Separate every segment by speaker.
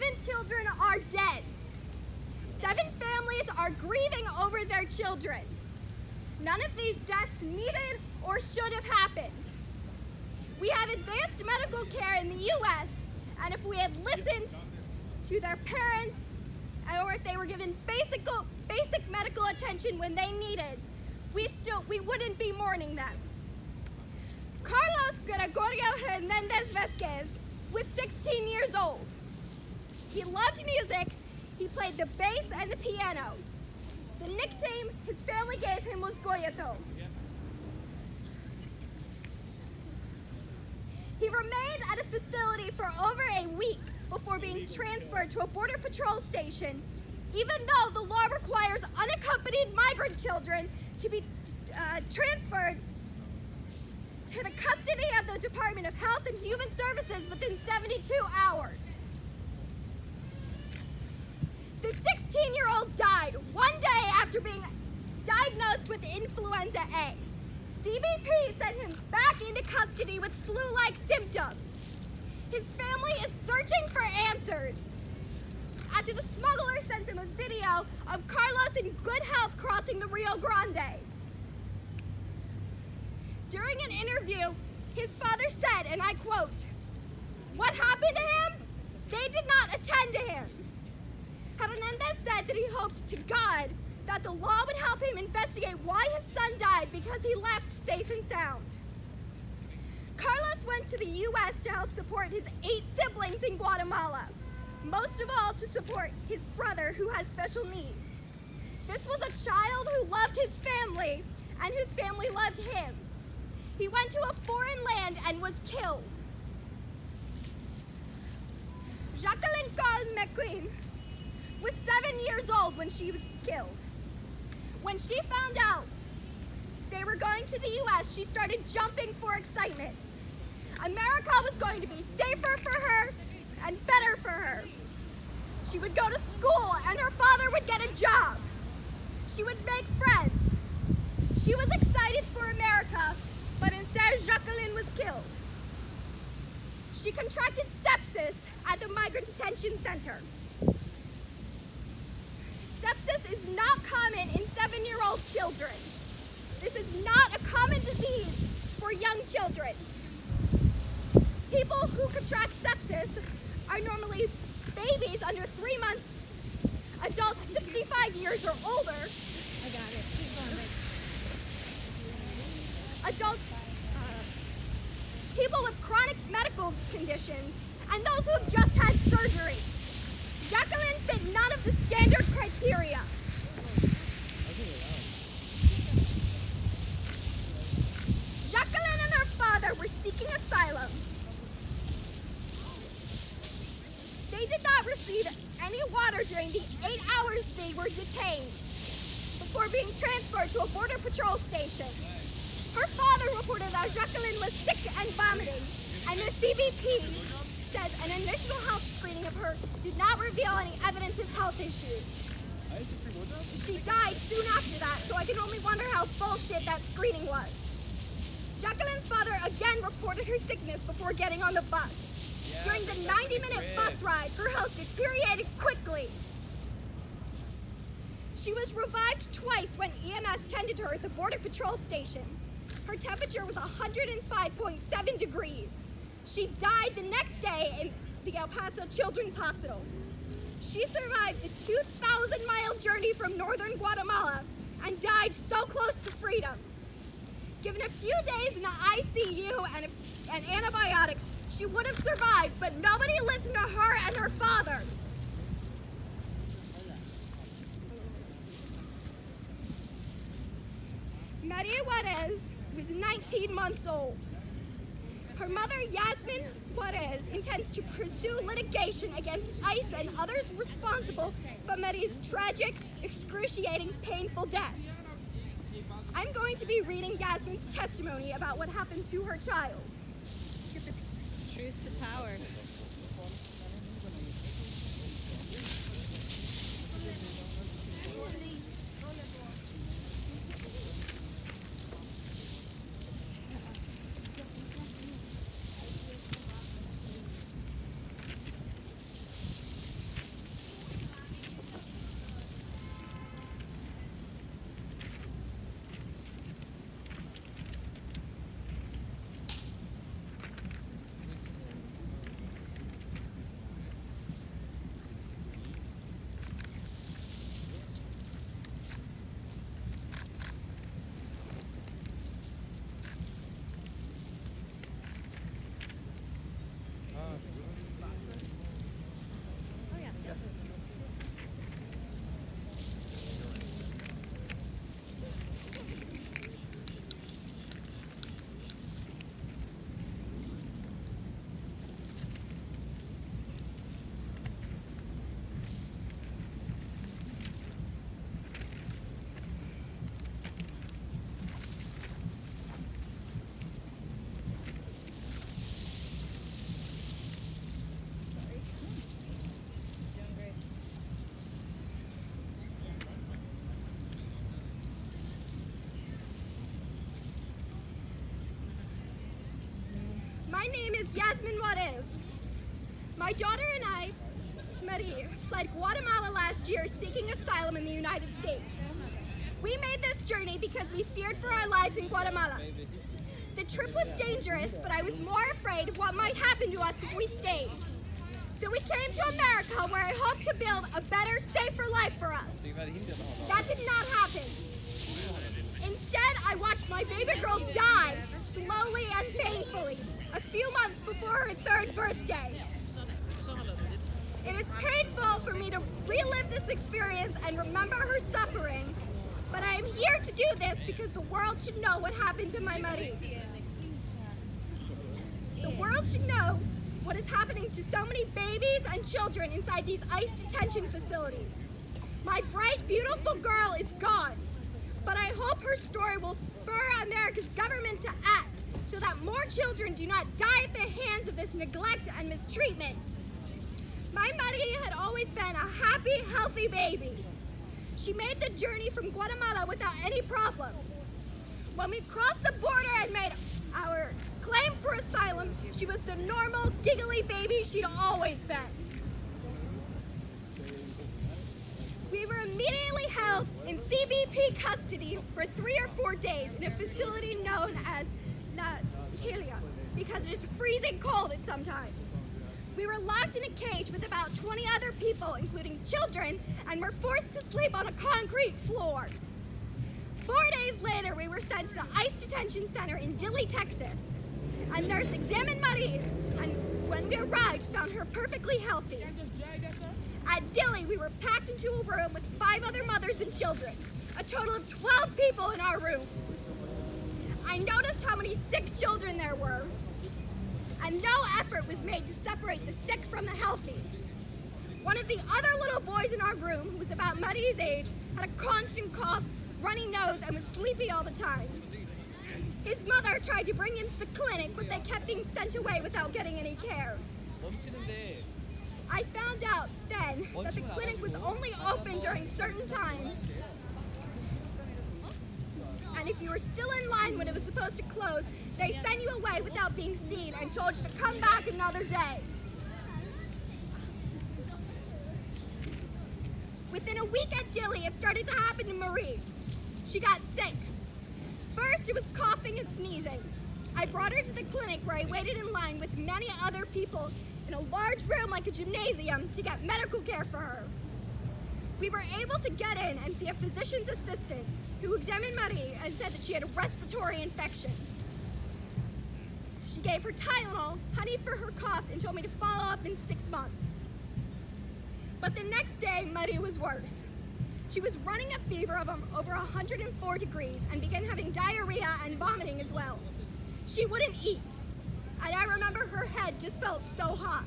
Speaker 1: 7 children are dead. 7 families are grieving over their children. None of these deaths needed or should have happened. We have advanced medical care in the U.S., and if we had listened to their parents, or if they were given basic medical attention when they needed, we wouldn't be mourning them. Carlos Gregorio Hernandez Vasquez was 16 years old. He loved music. He played the bass and the piano. The nickname his family gave him was Goyato. He remained at a facility for over a week before being transferred to a border patrol station, even though the law requires unaccompanied migrant children to be transferred to the custody of the Department of Health and Human Services within 72 hours. The 16-year-old died one day after being diagnosed with influenza A. CBP sent him back into custody with flu-like symptoms. His family is searching for answers after the smuggler sent them a video of Carlos in good health crossing the Rio Grande. During an interview, his father said, and I quote, "What happened to him? They did not attend to him." Hernandez said that he hoped to God that the law would help him investigate why his son died because he left safe and sound. Carlos went to the U.S. to help support his 8 siblings in Guatemala, most of all to support his brother who has special needs. This was a child who loved his family and whose family loved him. He went to a foreign land and was killed. Jacqueline Carl McQueen was 7 years old when she was killed. When she found out they were going to the U.S., she started jumping for excitement. America was going to be safer for her and better for her. She would go to school and her father would get a job. She would make friends. She was excited for America, but instead Jacqueline was killed. She contracted sepsis at the migrant detention center. Sepsis is not common in 7-year-old children. This is not a common disease for young children. People who contract sepsis are normally babies under 3 months, adults 65 years or older.
Speaker 2: I got it. Keep going, babe.
Speaker 1: Adults, people with chronic medical conditions, and those who have just had surgery. Jacqueline fit none of the standard criteria. Jacqueline and her father were seeking asylum. They did not receive any water during the 8 hours they were detained before being transferred to a border patrol station. Her father reported that Jacqueline was sick and vomiting, and the CBP says an initial health screening of her did not reveal any evidence of health issues. She died soon after that, so I can only wonder how bullshit that screening was. Jacqueline's father again reported her sickness before getting on the bus. During the 90-minute bus ride, her health deteriorated quickly. She was revived twice when EMS tended to her at the border patrol station. Her temperature was 105.7 degrees. She died the next day in the El Paso Children's Hospital. She survived the 2,000-mile journey from northern Guatemala and died so close to freedom. Given a few days in the ICU and antibiotics, she would have survived, but nobody listened to her and her father. Maria Juarez was 19 months old. Her mother, Yasmin Juarez, intends to pursue litigation against ICE and others responsible for Maria's tragic, excruciating, painful death. I'm going to be reading Yasmin's testimony about what happened to her child.
Speaker 2: Truth to power.
Speaker 1: name is Yasmin Juarez. My daughter and I, Marie, fled Guatemala last year seeking asylum in the United States. We made this journey because we feared for our lives in Guatemala. The trip was dangerous, but I was more afraid of what might happen to us if we stayed. So we came to America where I hoped to build a better, safer life for us. That did not happen. Instead, I watched my baby girl die slowly and painfully a few months before her third birthday. It is painful for me to relive this experience and remember her suffering, but I am here to do this because the world should know what happened to my Marie. The world should know what is happening to so many babies and children inside these ICE detention facilities. My bright, beautiful girl is gone, but I hope her story will spur America's government to act so that more children do not die at the hands of this neglect and mistreatment. My Marie had always been a happy, healthy baby. She made the journey from Guatemala without any problems. When we crossed the border and made our claim for asylum, she was the normal, giggly baby she'd always been. We were immediately held in CBP custody for 3 or 4 days in a facility known as La Helia because it is freezing cold at some times. We were locked in a cage with about 20 other people, including children, and were forced to sleep on a concrete floor. 4 days later, we were sent to the ICE detention center in Dilley, Texas. A nurse examined Marie, and when we arrived, found her perfectly healthy. At Dilley, we were packed into a room with 5 other mothers and children, a total of 12 people in our room. I noticed how many sick children there were, and no effort was made to separate the sick from the healthy. One of the other little boys in our room, who was about Marie's age, had a constant cough, runny nose, and was sleepy all the time. His mother tried to bring him to the clinic, but they kept being sent away without getting any care. I found out then that the clinic was only open during certain times, and if you were still in line when it was supposed to close, they sent you away without being seen and told you to come back another day. Within a week at Dilley, it started to happen to Marie. She got sick. First, it was coughing and sneezing. I brought her to the clinic where I waited in line with many other people in a large room like a gymnasium to get medical care for her. We were able to get in and see a physician's assistant who examined Marie and said that she had a respiratory infection. She gave her Tylenol, honey for her cough, and told me to follow up in 6 months. But the next day, Marie was worse. She was running a fever of over 104 degrees and began having diarrhea and vomiting as well. She wouldn't eat, and I remember her head just felt so hot.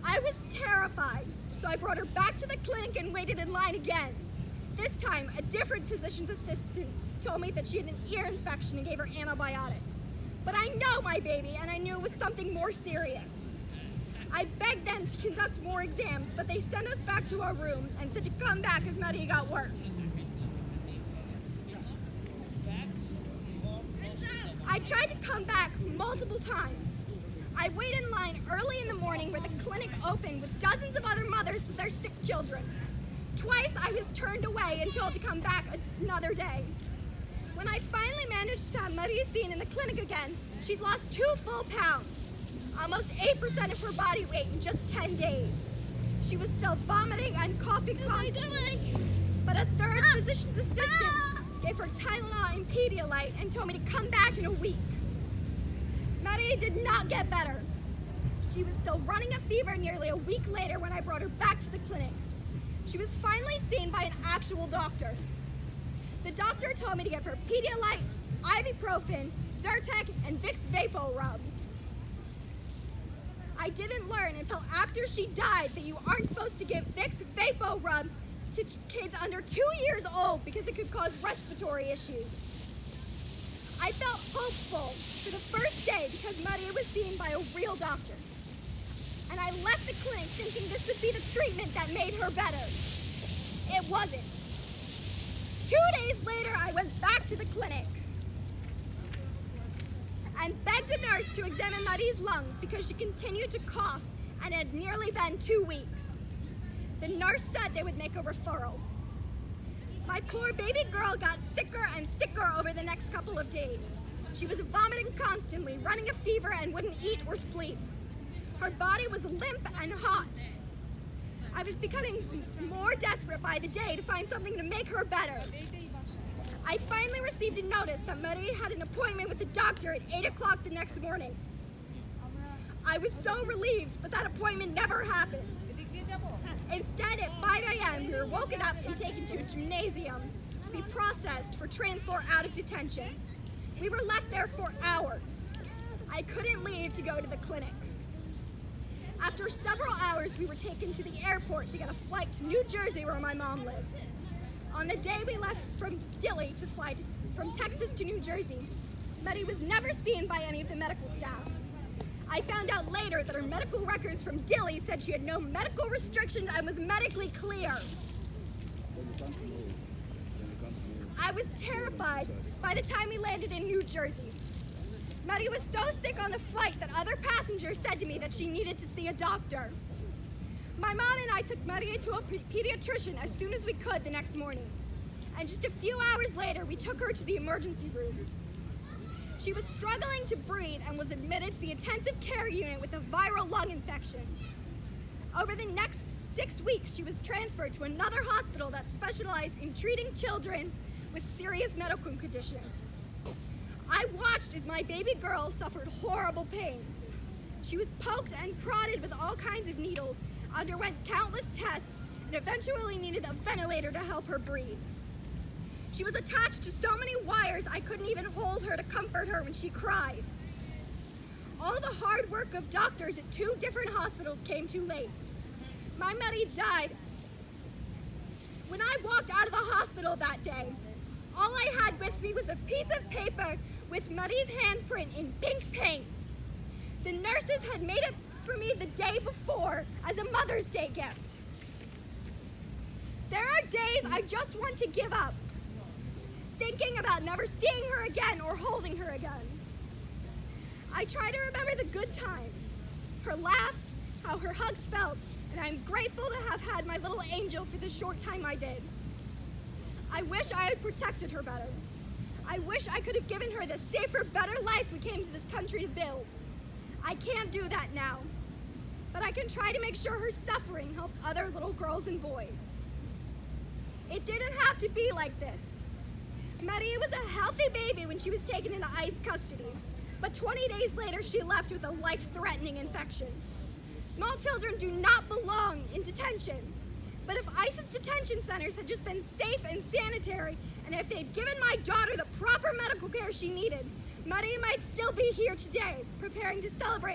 Speaker 1: I was terrified, so I brought her back to the clinic and waited in line again. This time, a different physician's assistant told me that she had an ear infection and gave her antibiotics. But I know my baby, and I knew it was something more serious. I begged them to conduct more exams, but they sent us back to our room and said to come back if Marie got worse. I tried to come back multiple times. I waited in line early in the morning where the clinic opened with dozens of other mothers with their sick children. Twice I was turned away and told to come back another day. When I finally managed to have Marie seen in the clinic again, she'd lost 2 full pounds, almost 8% of her body weight in just 10 days. She was still vomiting and coughing constantly, but a third physician's assistant gave her Tylenol and Pedialyte and told me to come back in a week. Marie did not get better. She was still running a fever nearly a week later when I brought her back to the clinic. She was finally seen by an actual doctor. The doctor told me to give her Pedialyte, ibuprofen, Zyrtec, and Vicks Vapo Rub. I didn't learn until after she died that you aren't supposed to give Vicks Vapo Rub to kids under 2 years old because it could cause respiratory issues. I felt hopeful for the first day because Maria was seen by a real doctor. And I left the clinic thinking this would be the treatment that made her better. It wasn't. 2 days later, I went back to the clinic. and begged a nurse to examine Mari's lungs because she continued to cough and it had nearly been 2 weeks. The nurse said they would make a referral. My poor baby girl got sicker and sicker over the next couple of days. She was vomiting constantly, running a fever, and wouldn't eat or sleep. Her body was limp and hot. I was becoming more desperate by the day to find something to make her better. I finally received a notice that Marie had an appointment with the doctor at 8 o'clock the next morning. I was so relieved, but that appointment never happened. Instead, at 5 a.m., we were woken up and taken to a gymnasium to be processed for transfer out of detention. We were left there for hours. I couldn't leave to go to the clinic. After several hours, we were taken to the airport to get a flight to New Jersey, where my mom lives. On the day we left from Dilley to fly from Texas to New Jersey, Marie was never seen by any of the medical staff. I found out later that her medical records from Dilley said she had no medical restrictions and was medically clear. I was terrified by the time we landed in New Jersey. Marie was so sick on the flight that other passengers said to me that she needed to see a doctor. My mom and I took Marie to a pediatrician as soon as we could the next morning. And just a few hours later, we took her to the emergency room. She was struggling to breathe and was admitted to the intensive care unit with a viral lung infection. Over the next 6 weeks, she was transferred to another hospital that specialized in treating children with serious medical conditions. I watched as my baby girl suffered horrible pain. She was poked and prodded with all kinds of needles, underwent countless tests, and eventually needed a ventilator to help her breathe. She was attached to so many wires I couldn't even hold her to comfort her when she cried. All the hard work of doctors at 2 different hospitals came too late. My Marie died. When I walked out of the hospital that day, all I had with me was a piece of paper with Marie's handprint in pink paint. The nurses had made it for me the day before as a Mother's Day gift. There are days I just want to give up, thinking about never seeing her again or holding her again. I try to remember the good times, her laugh, how her hugs felt, and I'm grateful to have had my little angel for the short time I did. I wish I had protected her better. I wish I could have given her the safer, better life we came to this country to build. I can't do that now, but I can try to make sure her suffering helps other little girls and boys. It didn't have to be like this. Marie was a healthy baby when she was taken into ICE custody, but 20 days later she left with a life-threatening infection. Small children do not belong in detention, but if ICE's detention centers had just been safe and sanitary, and if they'd given my daughter the proper medical care she needed, Marie might still be here today, preparing to celebrate